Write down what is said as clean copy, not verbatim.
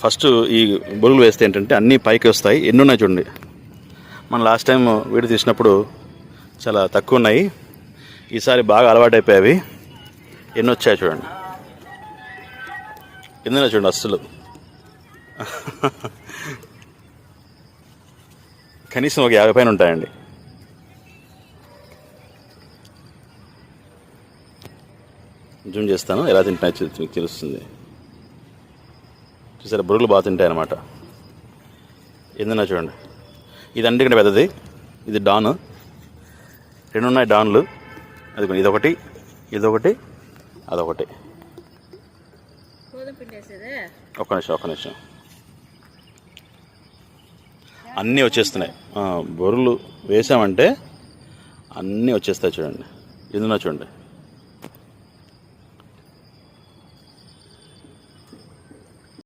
First ఈ బొరుగులు వేస్తే ఏంటంటే అన్నీ పైకి వస్తాయి. ఎన్ని ఉన్నాయి చూడండి. మనం లాస్ట్ టైం వీడియో తీసినప్పుడు చాలా తక్కువ ఉన్నాయి. ఈసారి బాగా అలవాటైపోయావి. ఎన్ని వచ్చాయి చూడండి. ఎన్ని చూడండి అస్సలు కనీసం ఒక 50 పైన ఉంటాయండి. జూమ్ చేస్తాను, ఎలా తింటున్నాయో మీకు తెలుస్తుంది. చూసారా, బురుగులు బాగా తింటాయి అన్నమాట. ఏందన్నా చూడండి, ఇది అన్నిటికంటే పెద్దది. ఇది డాన్, 2 ఉన్నాయి డాన్లు. అది ఇదొకటి, ఇదొకటి, అదొకటి. ఒక్క నిమిషం. అన్నీ వచ్చేస్తున్నాయి. బొరుగులు వేసామంటే అన్నీ వచ్చేస్తాయి చూడండి. ఎందున్నా చూడండి.